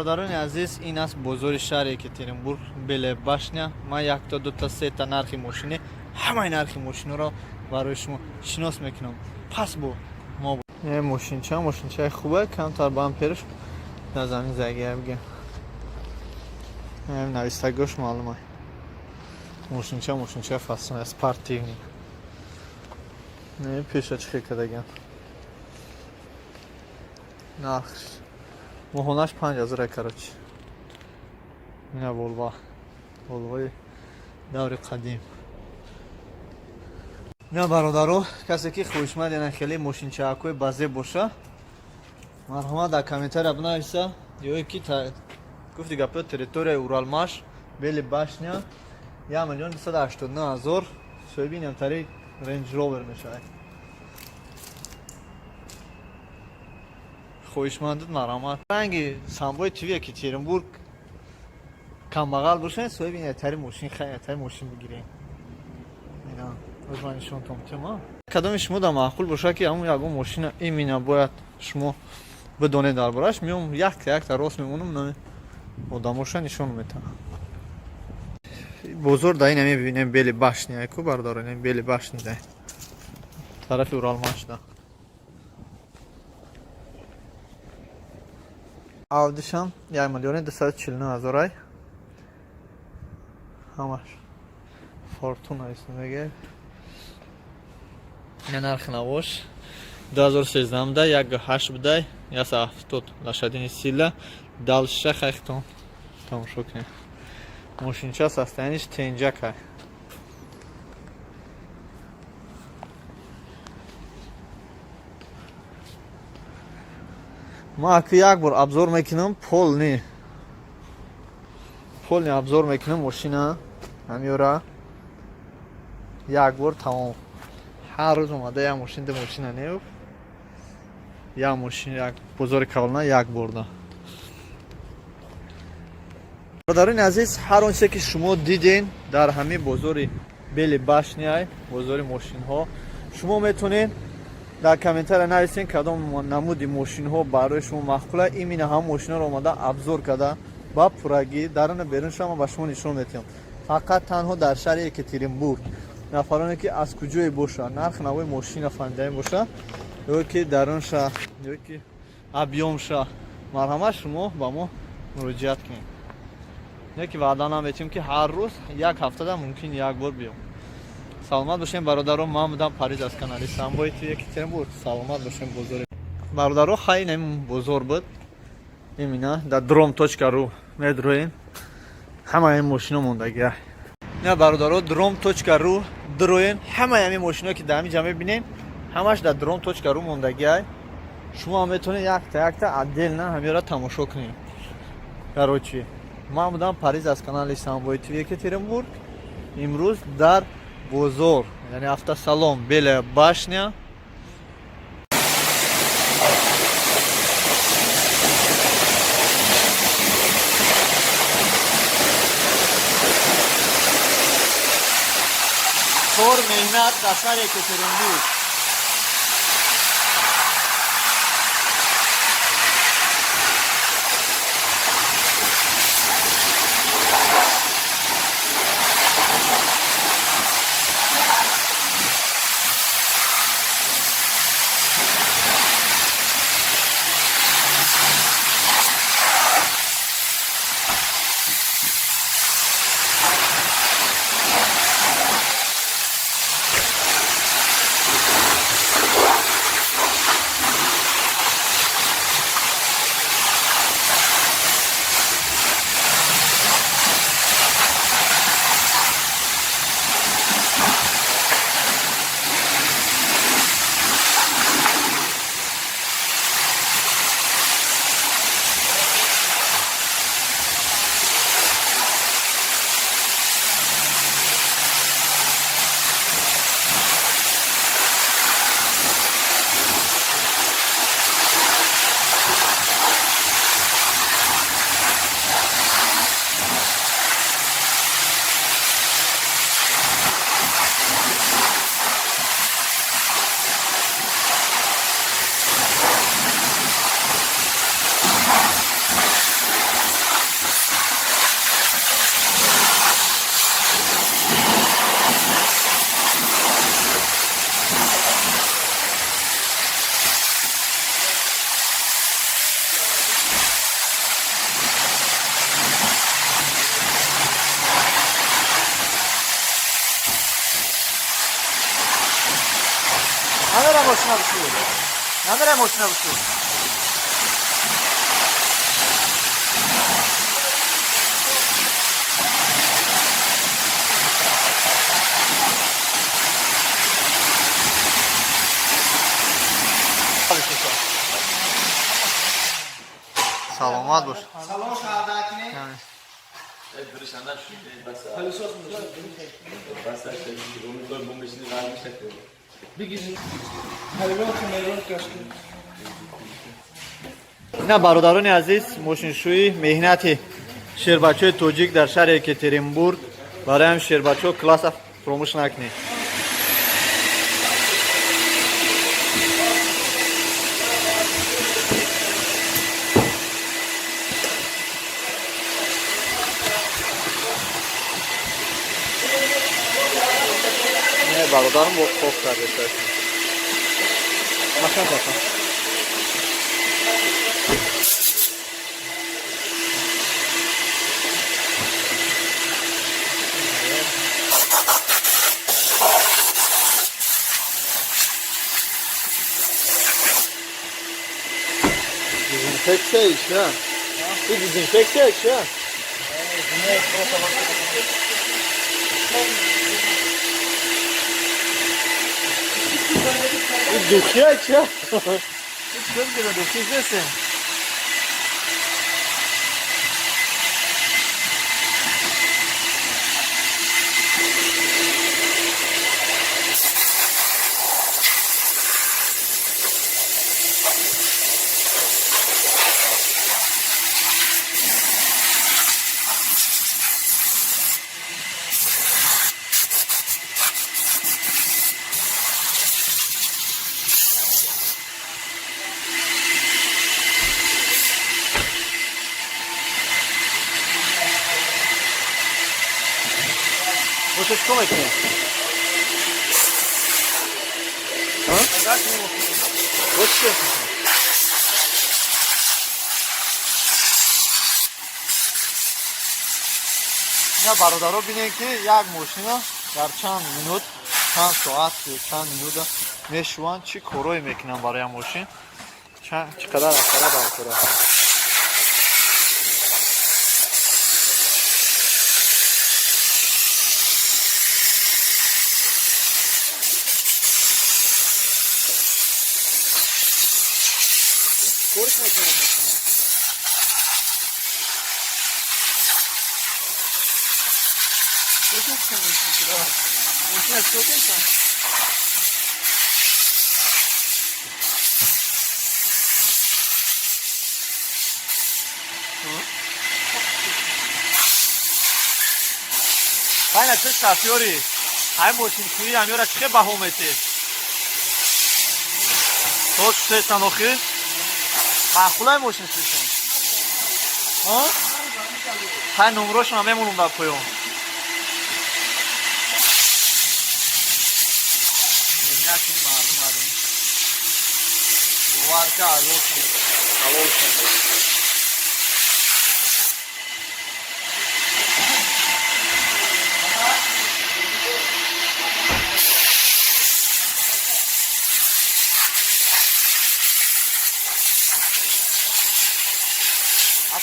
برادران عزیز این است بازار شهر یکاترینبورگ بله باشنیا. ما یک تا دو تا سه تا نرخ ماشین همه نرخ ماشین را برای شما شناس میکنم. پس با ما این ماشین خوبه کمتر با امپرش نزنین زگیر بگم این نویستگاش معلومه ماشین فصل اسپارت تکنیک نه پیشه چی کدگم نرخش ماهانش 5000 کراچی. این ولوای دور قدیم. نه برادرو کسی که خوشمد یعنی خیلی ماشین چاکوی بازه باشه مرحمت در کامنتر بنویسه یا یکی گفتی گپه تریتوری اورالماش بلی باشنیا 1,289,000 سویبین امتری رنج روور میشه. خوشمندت مرحمت رنگی سامبوی تیوی یکاترینبورگ کم بغل باشه سویبین امتری ماشین خیلی امتری ماشین بگیرین. اینا از من نشون تمام کدام شما در معقول باشه که همون یکم ماشین ایمینا باید شما بدونید دربارش میام یک تا راست میمونم نه آدموش نشون میدم. بزرگ دایی نمیبینیم بلی باشنیا کو بردارین بلی باشنیا ده طرف اورالماش ده آودیشم 1,249,000 همش فورتونا است میگه نه نرخ نباش 2013 ده 1.8 بده یا 70 لشدین سیله دال شخختون تماشا کنید ماشینچه سستنیش تنجکه ما اکی یک بار ابزار میکنم پول نی ابزار میکنم ماشینه همیورا یک بار تمام هر روز اومده یک ماشین ده ماشینه نیو یک ماشین یک بزرگ کولنه یک برده. برادران عزیز هر آنچه که شما دیدین در همین بازار بلی باشنیا بازار ماشین ها شما میتونین در کامنتر نویسین کدام نمودی ماشین ها برای شما معقوله این هم ماشین ها اومده ابزار کرده با پورگی درون بیرون شما به شما نشون میدم. فقط تنها در شهر یکاترینبورگ نفرانی که از کجای باشه نرخ نوای ماشین فهمیده باشه یا که درون شهر یا که ابیام شهر مرحمت شما با ما مراجعت کنید. نه که وعده نمیتیم که هر روز یک هفته ده ممکن یک بار بیام. سلامت باشین برادران من بودم پریز از کانال سامبوی تیوی یکاترینبورگ. سلامت باشین بزرگ برادران خیلی بزرگ بود اینا در drom.ru میدروین همه این ماشینا موندگی نه برادران drom.ru دروین همه این ماشینا که در اینجا میبینین همش در drom.ru موندگی شما میتونید یک تا عدل نه همیرا تماشا کنید. کراچی من بودم پریز از کانال سامبوی تیوی یکاترینبورگ. امروز در بازار یعنی автосалон بله باشنیا کار مهنت در شهر یکاترینبورگ ماشینا بشو نمیره ماشینا بشو سلامت باش سلام شهرداکنه برشاندن شده بس اون بوم بشینی قرار میشه بگیرید حیوانات میرون کشتی اینا برادران عزیز ماشینشویی مهنت شیربچه توجیک در شهر یکاترینبورگ برای هم شیربچه کلاس فراموش نکنید برادرم با خوب کرده شد ماشین باشم Dezinfekte iş ha. Bu dezinfekte iş ha. Bu dukiya iş ha. Hiç görmüyorum dukiyizdesin. Você como é que é? Hã? Você? یا برادرها بینید که یک ماشین در چند منوت چند ساعت چند منوت میشوند چی کارایی میکنن برای ماشین چقدر اثر برکره کارش میکنن ماشین ماشین از کجا میشن؟ باید چه شافیوری های ماشین شویی همیورا چه بها میتی؟ تو چه سنوخی؟ معقوله ماشین شویشون ها؟ های نمروشون همه مونم در پایون این مردم باور که حلال شده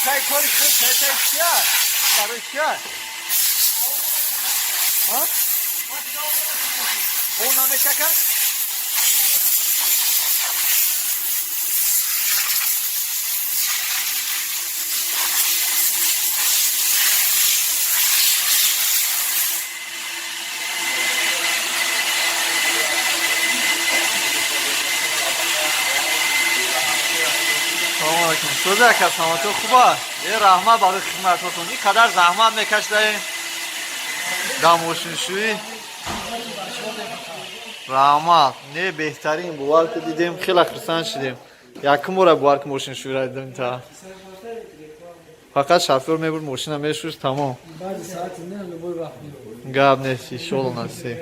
اصلا کاری شد چه چیه؟ برای چیه؟ ها؟ اون نامه چکن؟ سلام علیکم. شده که سلامتی خوبه؟ یه رحمت برای خدمتتون. این قدر زحمت میکشیدین در ماشینشویی. رحمت نه بهترین بوار که دیدیم خیلی خرسان شدیم. یکم بار بوار که ماشینشویی را دیدیم تا فقط شافور میبرد ماشین هم میشوش تمام. بعد ساعت نه لبوی وقت گاب نیستی شغل نیستی.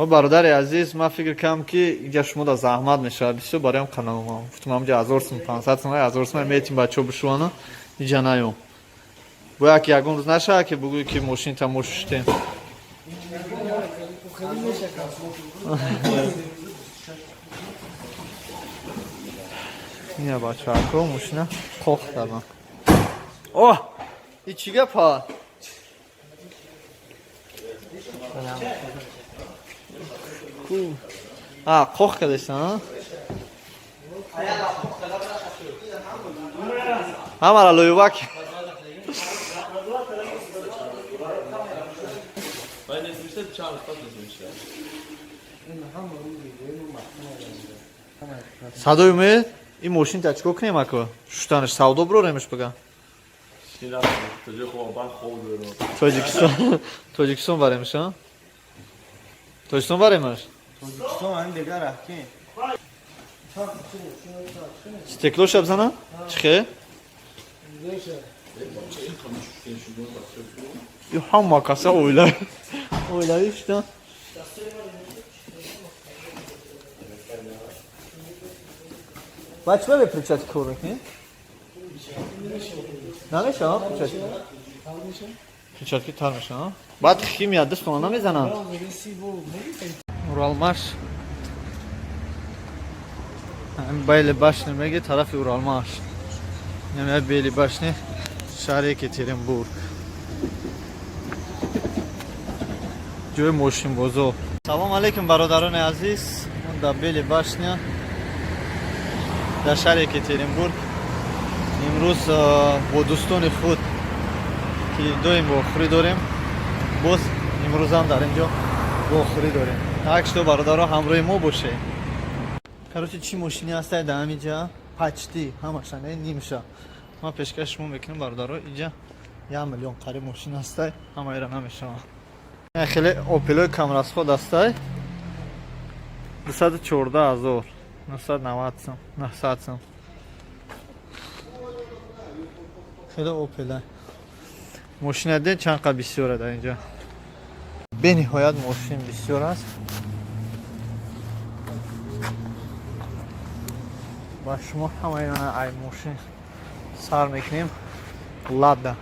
бародари азиз, ман фикр кардам ки инҷа шумода заҳмат мешавад бисёр бароям каналам. Гуфтам ҳамҷа 1500 сом 1000 сом метим бачаҳо бишувана инҷа наём. Бояд ки ягон рӯз нашавад ки бугӯй ки мошинта мо шуштем. ина бачаҳако мошина қоқ кардан. Оҳ! И чӣ гапа? Қоқ кардашан? Ҳамара лӯйвак. Weil das ist nicht schade, das ist nicht schade. Садои умед? Ин мошинта чӣ кор кунем ако? Шуштанаш савдо бироремш бага. Шина, тоҷо хоб бан хоб дорам. Тоҷикистон баремш, а? Тоҷикистон баремаш? Тоҷикистон ҳам дигар рахтем. Стеклоша бзана? Чӣ хе? Ё ҳама каса оилави шудан. Бача бе причат кор мекунед? Намешавад причатки? Причатки тар мешавад? Баъд химия дастона намезананд? Уралмаш. Байли башни меги тарафи Уралмаш. Намея бели башни шаҳри Екатеринбург. ҷои мошинбозор. Салом алейкум бародарони азиз. Мон дар бели башня дар шаҳри Екатеринбург. имрӯз бо дӯстони худ ки доим вохӯрӣ дорем. Боз имрӯзам дар инҷо вохӯрӣ дорем. Так што бародаро ҳамроҳи мо бошед. Короче чӣ мошини ҳастае дар ҳамин ҷа? Почти ҳамаша не нимша. Ман пешкаш шумо мекунам бародаро инҷа 1 миллион қариб мошин ҳастае. Ҳамаеро намешавам. Хеле опелои камрасход ҳастае. 214 990 сом 900 сом. Хеле опела. Мошина де чанд қа бисёра дар инҷа. Бениҳоят мошин бисёр аст. ба шумо ҳамаёна ай мошин сар мекунем. Лада.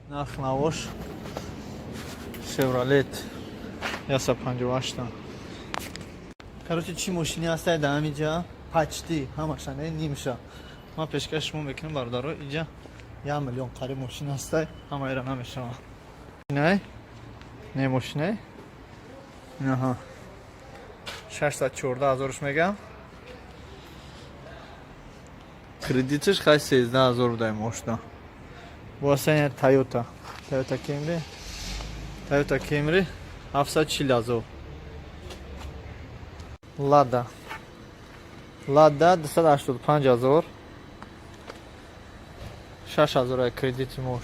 Нарх навош Chevrolet 158. Короче чӣ мошини ҳастае дар ҳамин ҷа? Почти ҳамаша не нимша. Ман пешкаш шумо мекунам бародаро инҷа 1 миллион қариб мошин ҳастае. Ҳамаеро намешавам. Шинай? Не мошинае? Аҳа. 614 000 мегам. Кредитиш хай 13 000 дай мошина. Васаня Toyota Camry 740 000. Lada 285 000. 6 000 кредити мош.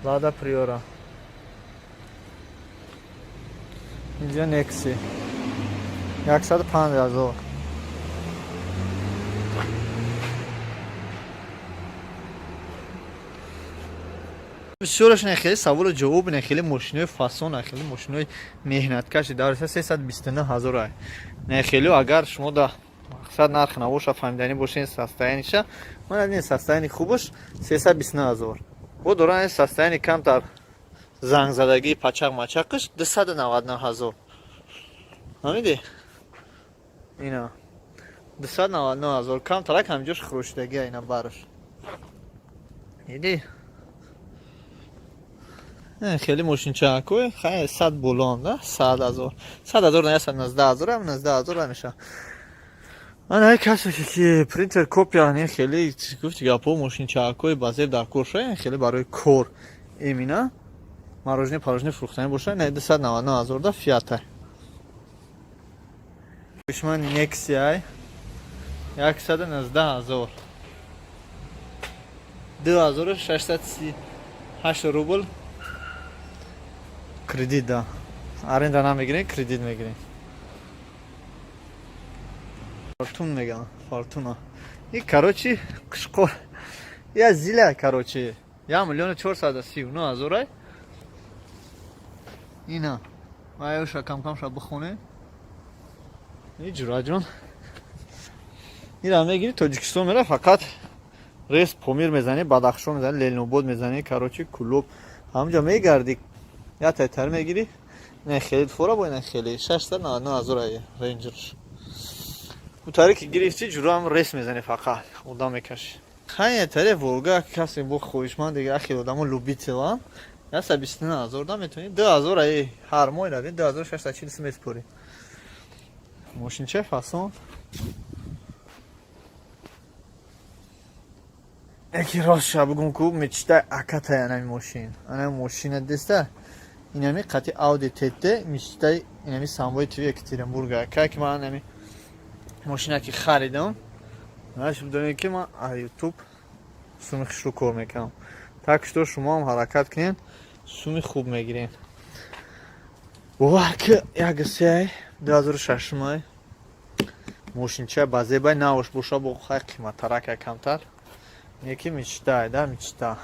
Lada Priora. Инҷа Nexi 150 000. бисёраш не хеле саволу ҷавоб не хеле мошинои фасон не хеле мошинои меҳнаткаши давраса 329 000 ай. Не хеле агар шумо да мақсад нарх навоша фаҳмидани бошен состояниша ман не состояни хубаш 329 000. бо доран состояни камтар зангзадагӣ пачақ мачақаш 299 000. ҳамиди ина 299 000 камтарак ҳамҷош хурӯшидагия ина бараш иди хеле мошинчаакой хай 100 болон да 100 000 не 19 000 19 000 меша. Ана касе ки принтер копия не хеле гуфти гапо мошинчаакой базер дар курша хеле барои кор эмина мороженое порожне фрухтани боша не 299 000 да фиата. Бишман Nexi 119 000. 2638 рубл кредит да. Аренда намегирем, кредит мегирем. Фортун мегам, фортуна. И короче, қишқор. Я зиля, короче. 1 439 000. اینا مایوشا کم کم شب بخونه جوراجون این هم میگیری تاجیکستان میره فقط ریس پامیر میزنی بدخشان میزنی لالنوباد میزنی کراچی کلوب همونجا میگردی یا تایتر میگیری نه خیلی فورا با این خیلی 699 رنجرش اون که گرفتی جورا هم ریس میزنی فقط اون میکشی خیلی تره ولگا کسی با خویشمند دیگه اخی آدمو لوبیتلان یا 29000 دا میتونی 2000 ای هر ماه روی 2640 میسپوری ماشین چه فاصون اکی راست شب بگم که میچته اکتا اینمی ماشین اینمی ماشین دسته اینمی قطعی آودی تیته میچته اینمی سامبای توی اکتیرنبورگ که من اینمی ماشین که خریدم نشم داریم که من یوتیوب سومیخش رو کار میکنم تاکش تو شما هم حرکت کنین سومی خوب میگیرین که یک سیای 2006 مای ماشین چه بازه بای نوش بوشا با خیلی قیمت ترک کمتر یکی میچته ده میچته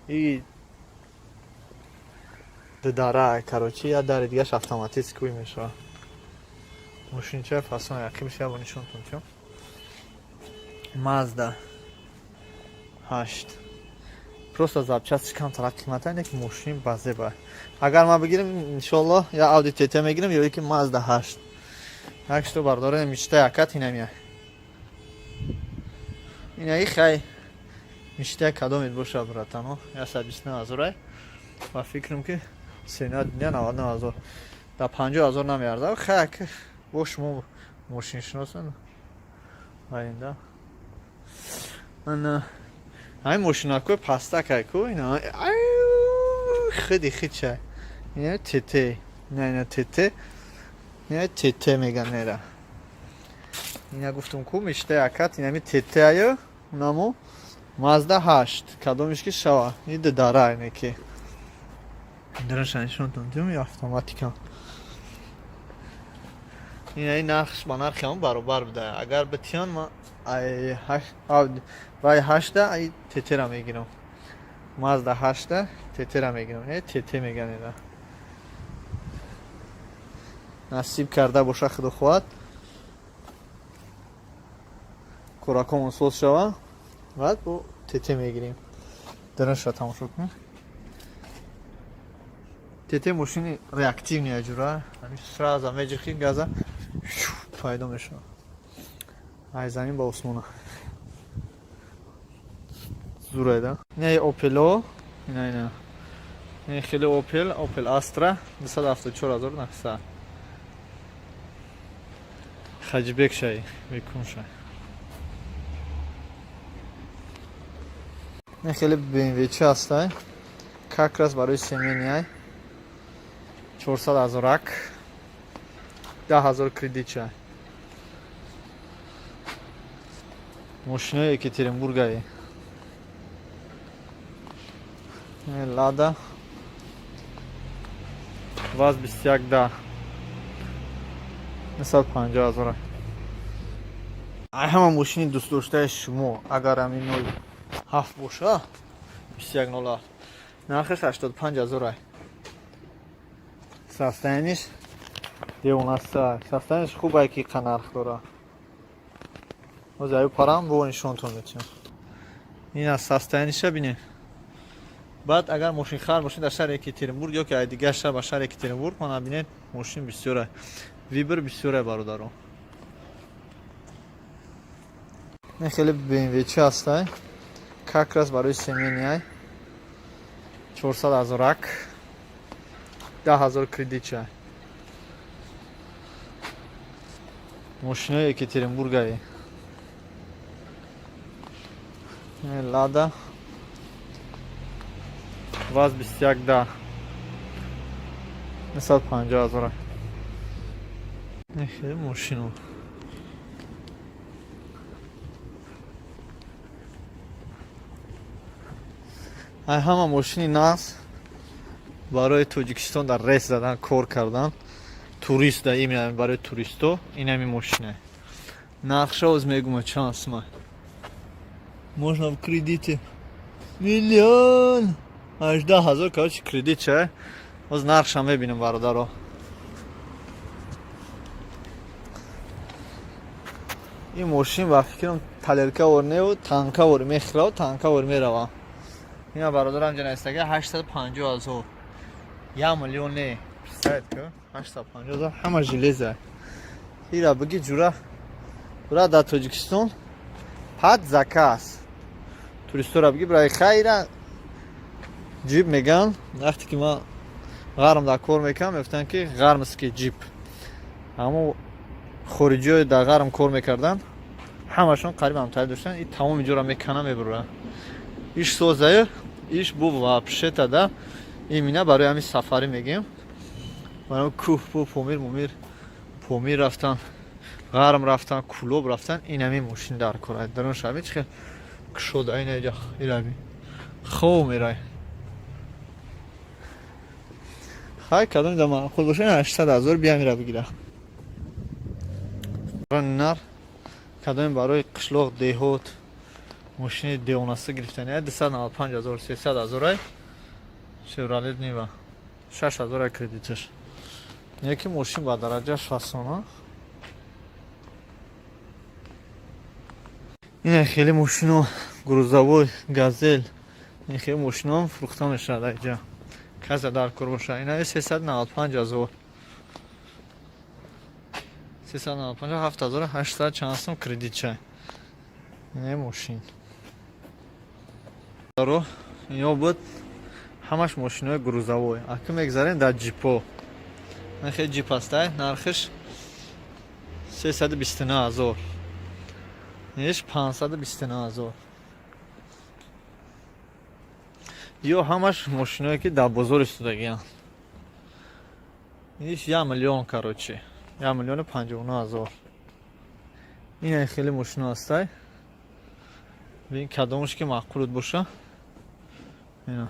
ای داره کراچی یا داره دیگه автоматически کوی میشه ماشین چه فاصله یکی میشه با نشون تون مازدا 8 просто запчасти камтар қимата не ки мошин базе ба агар ма бигирам иншоаллоҳ я ауди тт мегирам ё яки мазда 8 якшто бардора мечта якат инамия инаи хай мечта кадомит боша братано я 29000 ва фикрам ки сена дуня 99000 да 50000 намеарда хай бо шумо мошиншиносан айнда ана ای ماشینا کوی پاستا که کوی اینا خیلی چه اینا تته نه تته اینا تته میگن نره اینا گفتم کو میشته اکات اینا می تته آیا اونامو مازدا 8 کدومش که شوا این داره اینه که درشانشون تونتیم یا اتوماتیکا این نقش با نرخ هم برابر بوده اگر بتیان ما ای 8 ای تته را میگیرم مازدا 8 تته را میگیرم ای تته میگن اینا نصیب کرده باشه خدا خواهد کوراکمون سوز شوه بعد با تته میگیریم درنش را تماشا کنیم تته ماشین ریاکتیو نیه جوره سرازه میجخی گازه پیدا میشه ای زمین با عثمانه زوره ده نه اوپلو نه خیلی اوپل آسترا 274900 خجبک شای بیکن شای نه خیلی BMW چه هسته کاکراس برای سیمینی 400,000 اک 10,000 کردیت شای ماشینای اکترینبورگ ای لادا واز 21 ده مثلا 50,000 ای همه ماشین دوست داشته شما اگر همین نوع 7 باشه 21 نولا نرخش 85,000 سستانش سستانش خوبه که نرخ داره وزایو پارم با نشونتون میتونم این از سستانشه بینه بعد اگر ماشین خر ماشین در شهر اکترینبورگ یا که دیگه شهر با شهر اکترینبورگ من ببینید ماشین بسیاره ویبر بسیاره برادرم نه خیلی BMW چه هسته کاکراس برای سیمینی 400,000 اک 10,000 کردیت چه ماشین های اکترینبورگ ای لادا واز 21 ده مثلا 50,000 خیلی ماشینو ای همه ماشینی ناس برای تاجیکستان در ریس زدن کار کردن توریست دا این برای توریستو این همی ماشینه نقشه از میگم چانس ما можно в кредите 1,018,000 короче кредит чай باز نقش هم ببینیم برادرها. این ماشین با فکرم تلرکا ورنه و تانکا ور میخره و تانکا ور میروه. اینا برادرم جان استگه 850,000 1 میلیون نه سایت که 850,000 همه ژلیزه. ایرا بگی جورا برا در تاجیکستان پد زکاس توریستا را بگی برای خیره جیب میگن. وقتی که ما غرم در کار میکنم میفتن که غرم است که جیب، اما خارجی های در غرم کار میکردن همشون قریب همتایی داشتن. این تمام اینجا را میکنه میبره. ایش سوزه ایش بو و پشت ده این مینه برای همین سفری میگیم. برای کوه بو پومیر رفتن، غرم رفتن، کلوب رفتن. این همین ماشین در کار درون شبیه چه شده این اینجا ایرابی خوب میرای. های کدوم دا معقول باشه 800,000 بیا میره بگیره. نر کدوم برای قشلاق دهات ماشین دیوناسه گرفتن 295,000 300,000 شورالت نیوه 6,000 کردیتش. یکی ماشین با درجه 60 این خیلی ماشینو گروزاوی گازل این خیلی ماشینا فروخته میشه در اینجا کسی در کار باشه. اینا 395,000 7,800 چانسم کردیت چه این ماشین دارو. اینا بود همش ماشینای گروزاوی. اگه میگذاریم در جیپو این خیلی جیپ هسته نرخش 329,000 نیش 529,000. یا همش ماشینایی که در بازار استودگی هست. نیش 1 میلیون کاروچه 1,59,000. این خیلی ماشین هسته. ببین کدامش که معقول باشه اینا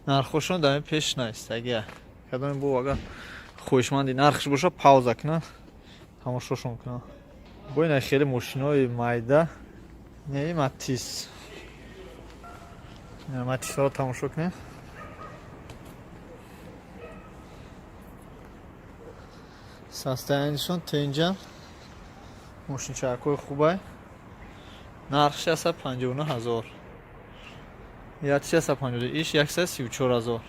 نرخشون در پیش نیست. اگه کدام بو اگه خوشمندی نرخش باشه پاوزه کنه تماشاشون کنه. با این خیلی ماشینای مایده نه ماتیس ها رو تماشا کنه. سسته اینشون تا اینجا ماشین چرکوی خوبه. نرخش 59,000 یا 350 ایش 134,000.